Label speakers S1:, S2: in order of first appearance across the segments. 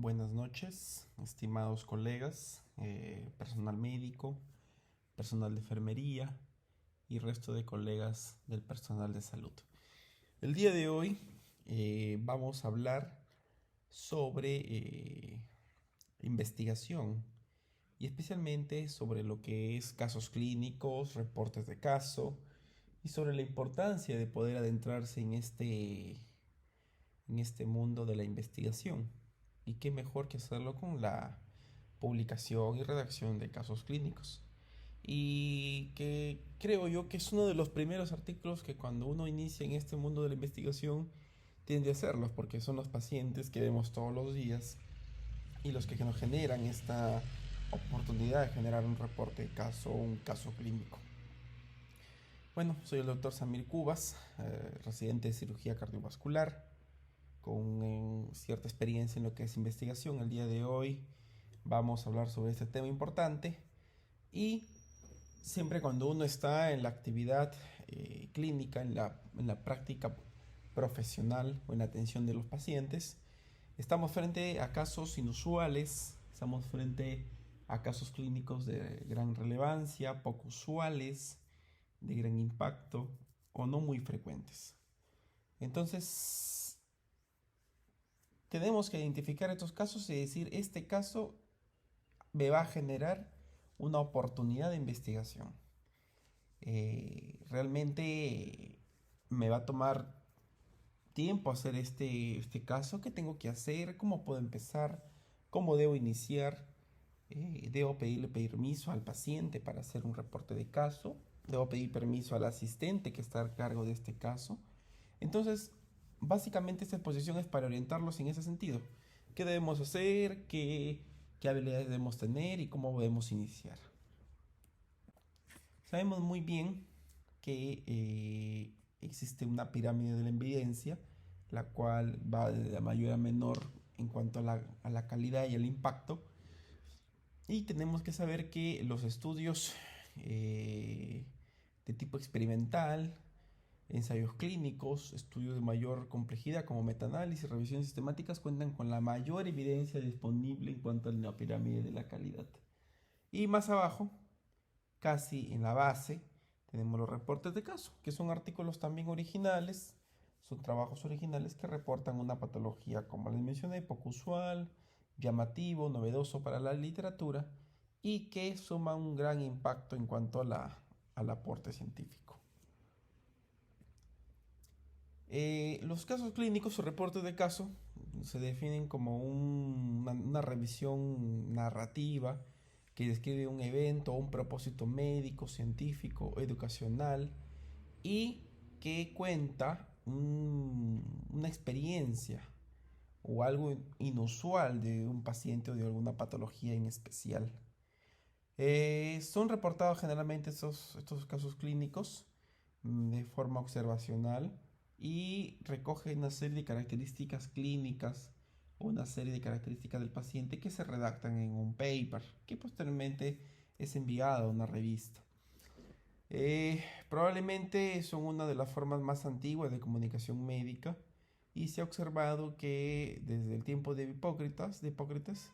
S1: Buenas noches, estimados colegas, personal médico, personal de enfermería y resto de colegas del personal de salud. El día de hoy vamos a hablar sobre investigación y especialmente sobre lo que es casos clínicos, reportes de caso y sobre la importancia de poder adentrarse en este mundo de la investigación. Y qué mejor que hacerlo con la publicación y redacción de casos clínicos. Y que creo yo que es uno de los primeros artículos que cuando uno inicia en este mundo de la investigación tiende a hacerlos, porque son los pacientes que vemos todos los días y los que nos generan esta oportunidad de generar un reporte de caso o un caso clínico. Bueno, soy el doctor Samir Cubas, residente de cirugía cardiovascular, con cierta experiencia en lo que es investigación. El día de hoy vamos a hablar sobre este tema importante y siempre cuando uno está en la actividad clínica, en la práctica profesional o en la atención de los pacientes, estamos frente a casos inusuales, estamos frente a casos clínicos de gran relevancia, poco usuales, de gran impacto o no muy frecuentes. Entonces, tenemos que identificar estos casos y decir, este caso me va a generar una oportunidad de investigación. Realmente me va a tomar tiempo hacer este caso. ¿Qué tengo que hacer? ¿Cómo puedo empezar? ¿Cómo debo iniciar? ¿Debo pedirle permiso al paciente para hacer un reporte de caso? ¿Debo pedir permiso al asistente que está a cargo de este caso? Entonces, básicamente esta exposición es para orientarlos en ese sentido. ¿Qué debemos hacer? ¿Qué habilidades debemos tener? ¿Y cómo debemos iniciar? Sabemos muy bien que existe una pirámide de la evidencia, la cual va de mayor a menor en cuanto a la calidad y el impacto. Y tenemos que saber que los estudios de tipo experimental, ensayos clínicos, estudios de mayor complejidad como metaanálisis y revisiones sistemáticas cuentan con la mayor evidencia disponible en cuanto a la pirámide de la calidad. Y más abajo, casi en la base, tenemos los reportes de caso, que son artículos también originales, son trabajos originales que reportan una patología, como les mencioné, poco usual, llamativo, novedoso para la literatura y que suma un gran impacto en cuanto al aporte científico. Los casos clínicos o reportes de caso se definen como una revisión narrativa que describe un evento o un propósito médico, científico o educacional y que cuenta una experiencia o algo inusual de un paciente o de alguna patología en especial. Son reportados generalmente estos casos clínicos de forma observacional y recoge una serie de características clínicas o una serie de características del paciente que se redactan en un paper que posteriormente es enviado a una revista. Probablemente son una de las formas más antiguas de comunicación médica y se ha observado que desde el tiempo de Hipócrates,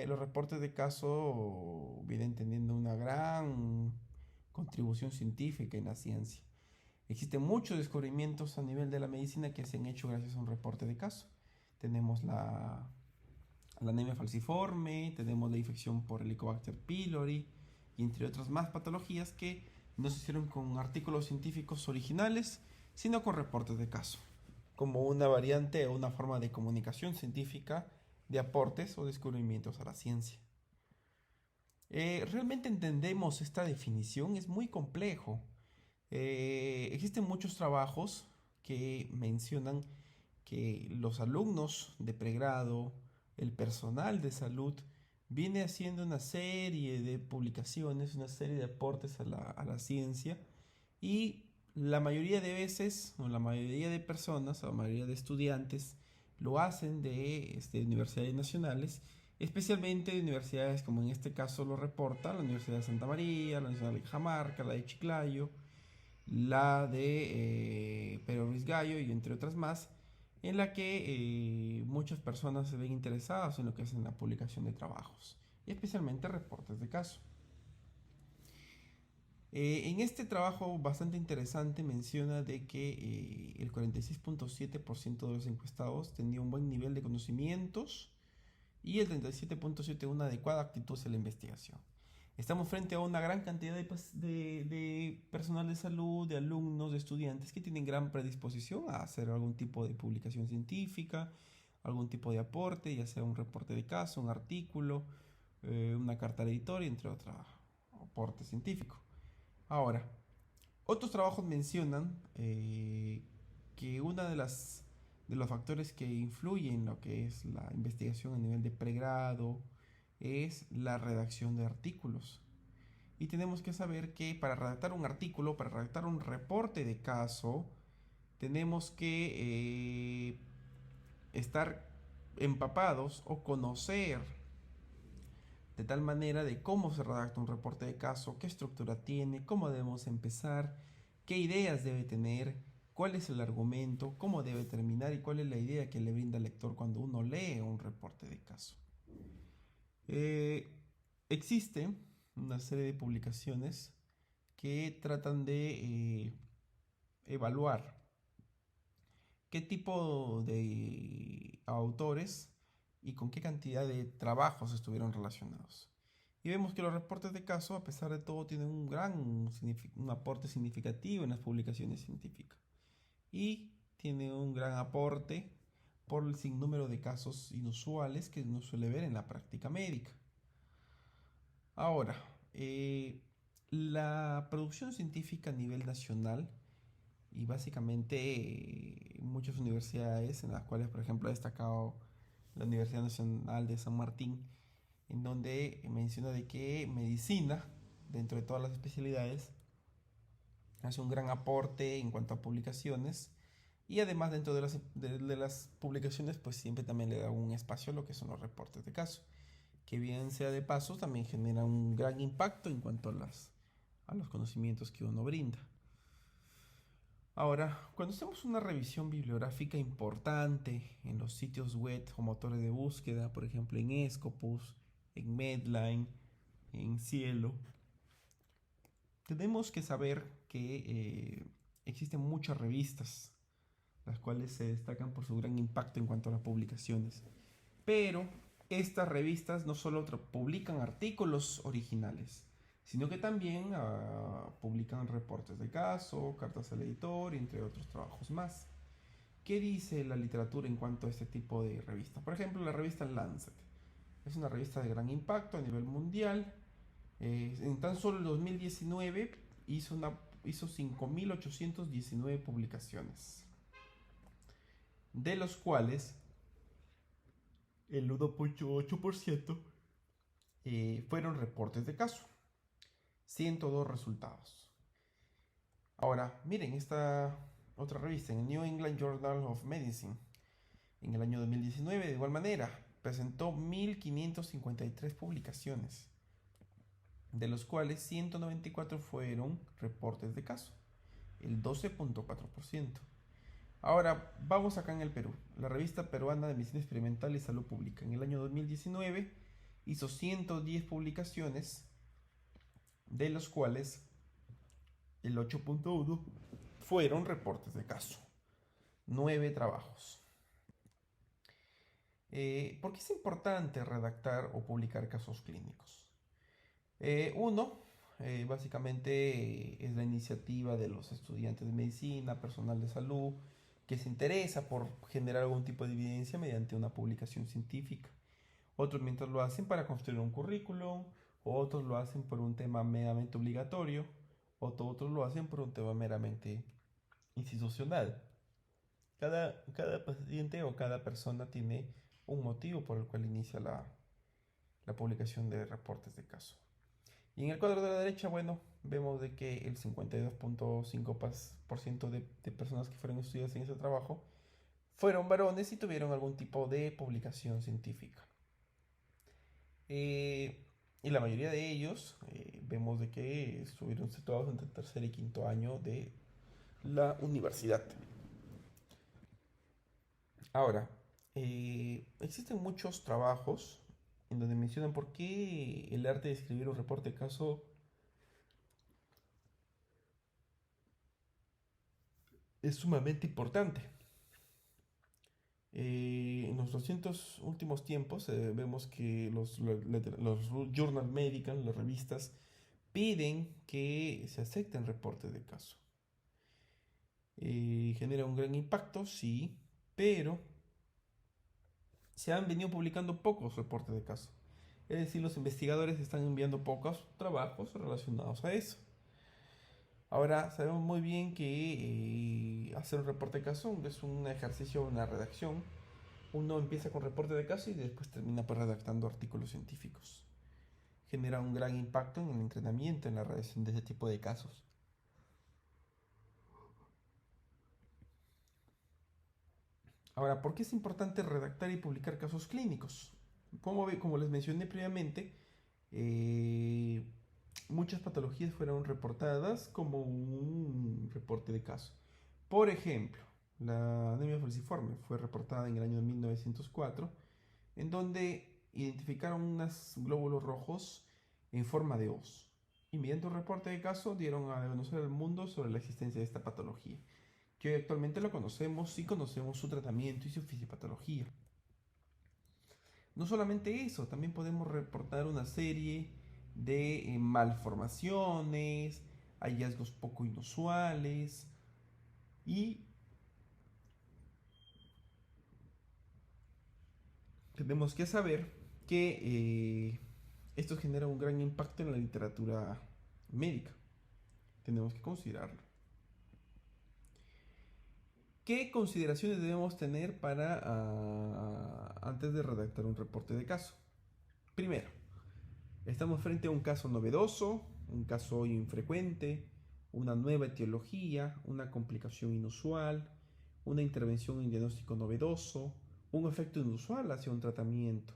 S1: los reportes de caso vienen teniendo una gran contribución científica en la ciencia. Existen muchos descubrimientos a nivel de la medicina que se han hecho gracias a un reporte de caso. Tenemos la anemia falciforme, tenemos la infección por Helicobacter pylori y entre otras más patologías que no se hicieron con artículos científicos originales, sino con reportes de caso, como una variante o una forma de comunicación científica de aportes o descubrimientos a la ciencia. ¿Realmente entendemos esta definición? Es muy complejo. Existen muchos trabajos que mencionan que los alumnos de pregrado, el personal de salud, viene haciendo una serie de publicaciones, una serie de aportes a la ciencia y la mayoría de veces, o la mayoría de personas, o la mayoría de estudiantes, lo hacen de universidades nacionales, especialmente de universidades como en este caso lo reporta la Universidad de Santa María, la Universidad de Cajamarca, la de Chiclayo, la de Pedro Ruiz Gallo y entre otras más, en la que muchas personas se ven interesadas en lo que es en la publicación de trabajos, y especialmente reportes de caso. En este trabajo bastante interesante menciona de que el 46.7% de los encuestados tenía un buen nivel de conocimientos y el 37.7% una adecuada actitud hacia la investigación. Estamos frente a una gran cantidad de personal de salud, de alumnos, de estudiantes que tienen gran predisposición a hacer algún tipo de publicación científica, algún tipo de aporte, ya sea un reporte de caso, un artículo, una carta al editor, entre otros aportes científicos. Ahora, otros trabajos mencionan que una de los factores que influyen en lo que es la investigación a nivel de pregrado es la redacción de artículos. Y tenemos que saber que para redactar un artículo, para redactar un reporte de caso, tenemos que estar empapados o conocer de tal manera de cómo se redacta un reporte de caso, qué estructura tiene, cómo debemos empezar, qué ideas debe tener, cuál es el argumento, cómo debe terminar y cuál es la idea que le brinda al lector cuando uno lee un reporte de caso. Existe una serie de publicaciones que tratan de evaluar qué tipo de autores y con qué cantidad de trabajos estuvieron relacionados. Y vemos que los reportes de caso, a pesar de todo, tienen un aporte significativo en las publicaciones científicas. Y tiene un gran aporte por el sinnúmero de casos inusuales que uno suele ver en la práctica médica. Ahora, la producción científica a nivel nacional y básicamente muchas universidades en las cuales, por ejemplo, ha destacado la Universidad Nacional de San Martín, en donde menciona de que medicina, dentro de todas las especialidades, hace un gran aporte en cuanto a publicaciones y además dentro de las publicaciones pues siempre también le da un espacio a lo que son los reportes de caso, que bien sea de paso también genera un gran impacto en cuanto a los conocimientos que uno brinda. Ahora, cuando hacemos una revisión bibliográfica importante en los sitios web o motores de búsqueda, por ejemplo en Scopus, en Medline, en Cielo, tenemos que saber que existen muchas revistas, las cuales se destacan por su gran impacto en cuanto a las publicaciones. Pero estas revistas no solo publican artículos originales, sino que también publican reportes de caso, cartas al editor, entre otros trabajos más. ¿Qué dice la literatura en cuanto a este tipo de revistas? Por ejemplo, la revista Lancet es una revista de gran impacto a nivel mundial. En tan solo el 2019 hizo 5.819 publicaciones, de los cuales el 1.8% fueron reportes de caso. 102 resultados. Ahora, miren esta otra revista, en el New England Journal of Medicine, en el año 2019, de igual manera, presentó 1.553 publicaciones, de los cuales 194 fueron reportes de caso, el 12.4%. Ahora, vamos acá en el Perú. La revista peruana de Medicina Experimental y Salud Pública, en el año 2019, hizo 110 publicaciones, de los cuales el 8.1 fueron reportes de caso, 9 trabajos. ¿Por qué es importante redactar o publicar casos clínicos? Básicamente es la iniciativa de los estudiantes de medicina, personal de salud, que se interesa por generar algún tipo de evidencia mediante una publicación científica. Otros mientras lo hacen para construir un currículum, otros lo hacen por un tema meramente obligatorio, otros lo hacen por un tema meramente institucional. Cada paciente o cada persona tiene un motivo por el cual inicia la publicación de reportes de caso. Y en el cuadro de la derecha, bueno, vemos de que el 52.5% de personas que fueron estudiadas en ese trabajo fueron varones y tuvieron algún tipo de publicación científica. Y la mayoría de ellos vemos de que estuvieron situados entre el tercer y quinto año de la universidad. Ahora, existen muchos trabajos en donde mencionan por qué el arte de escribir un reporte de caso es sumamente importante. En los 200 últimos tiempos vemos que los journal medical, las revistas, piden que se acepten reportes de caso. Genera un gran impacto, sí, pero se han venido publicando pocos reportes de caso. Es decir, los investigadores están enviando pocos trabajos relacionados a eso. Ahora, sabemos muy bien que hacer un reporte de caso es un ejercicio, una redacción. Uno empieza con reporte de caso y después termina pues, redactando artículos científicos. Genera un gran impacto en el entrenamiento, en la redacción de ese tipo de casos. Ahora, ¿por qué es importante redactar y publicar casos clínicos? Como les mencioné previamente, eh, muchas patologías fueron reportadas como un reporte de caso. Por ejemplo, la anemia falciforme fue reportada en el año 1904, en donde identificaron unos glóbulos rojos en forma de hoz. Y mediante un reporte de caso dieron a conocer al mundo sobre la existencia de esta patología, que hoy actualmente lo conocemos y conocemos su tratamiento y su fisiopatología. No solamente eso, también podemos reportar una serie de malformaciones, hallazgos poco inusuales y tenemos que saber que esto genera un gran impacto en la literatura médica. Tenemos que considerarlo. ¿Qué consideraciones debemos tener para antes de redactar un reporte de caso? Primero, estamos frente a un caso novedoso, un caso infrecuente, una nueva etiología, una complicación inusual, una intervención en diagnóstico novedoso, un efecto inusual hacia un tratamiento.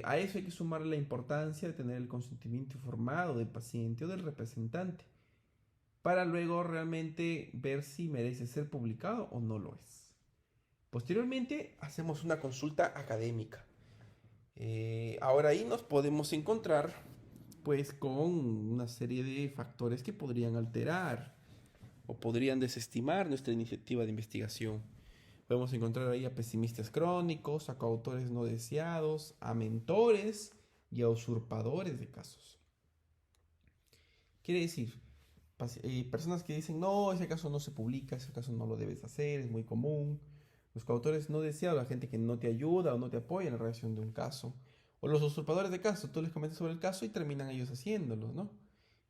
S1: A eso hay que sumar la importancia de tener el consentimiento informado del paciente o del representante para luego realmente ver si merece ser publicado o no lo es. Posteriormente hacemos una consulta académica. Ahora ahí nos podemos encontrar pues con una serie de factores que podrían alterar o podrían desestimar nuestra iniciativa de investigación. Podemos encontrar ahí a pesimistas crónicos, a coautores no deseados, a mentores y a usurpadores de casos. Quiere decir, personas que dicen, no, ese caso no se publica, ese caso no lo debes hacer, es muy común. Los coautores no deseados, la gente que no te ayuda o no te apoya en la redacción de un caso. O los usurpadores de caso, tú les comentas sobre el caso y terminan ellos haciéndolo, ¿no?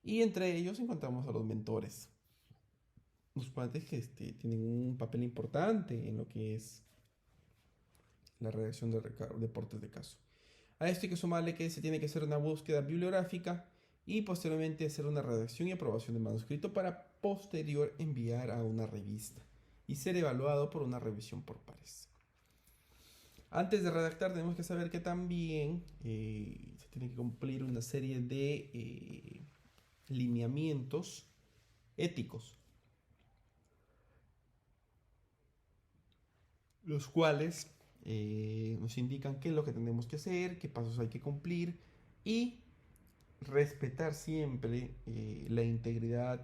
S1: Y entre ellos encontramos a los mentores. Los padres que tienen un papel importante en lo que es la redacción de reportes de caso. A esto hay que sumarle que se tiene que hacer una búsqueda bibliográfica y posteriormente hacer una redacción y aprobación de manuscrito para posterior enviar a una revista y ser evaluado por una revisión por pares. Antes de redactar tenemos que saber que también se tiene que cumplir una serie de lineamientos éticos, los cuales nos indican qué es lo que tenemos que hacer, qué pasos hay que cumplir y respetar siempre la integridad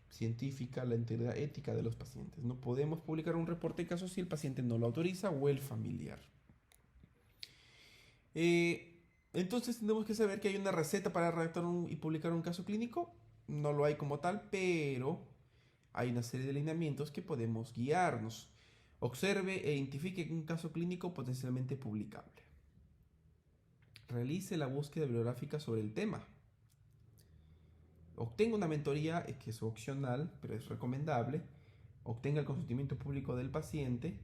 S1: científica, la integridad ética de los pacientes. No podemos publicar un reporte de caso si el paciente no lo autoriza o el familiar. Entonces tenemos que saber que hay una receta para redactar y publicar un caso clínico. No lo hay como tal, pero hay una serie de lineamientos que podemos guiarnos. Observe e identifique un caso clínico potencialmente publicable. Realice la búsqueda bibliográfica sobre el tema. Obtenga una mentoría, que es opcional, pero es recomendable. Obtenga el consentimiento público del paciente.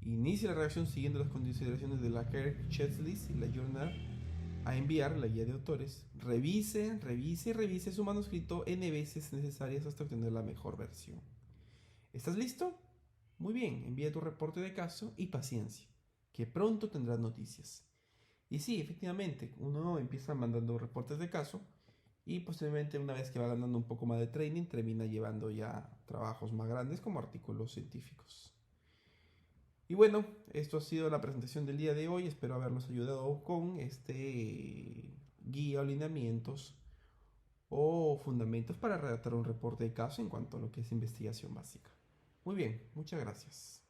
S1: Inicie la redacción siguiendo las consideraciones de la Kirk Chesley y la Journal a enviar, la guía de autores. Revise su manuscrito n veces necesarias hasta obtener la mejor versión. ¿Estás listo? Muy bien, envía tu reporte de caso y paciencia, que pronto tendrás noticias. Y sí, efectivamente, uno empieza mandando reportes de caso y posteriormente una vez que va ganando un poco más de training termina llevando ya trabajos más grandes como artículos científicos. Y bueno, esto ha sido la presentación del día de hoy. Espero haberlos ayudado con este guía o lineamientos o fundamentos para redactar un reporte de caso en cuanto a lo que es investigación básica. Muy bien, muchas gracias.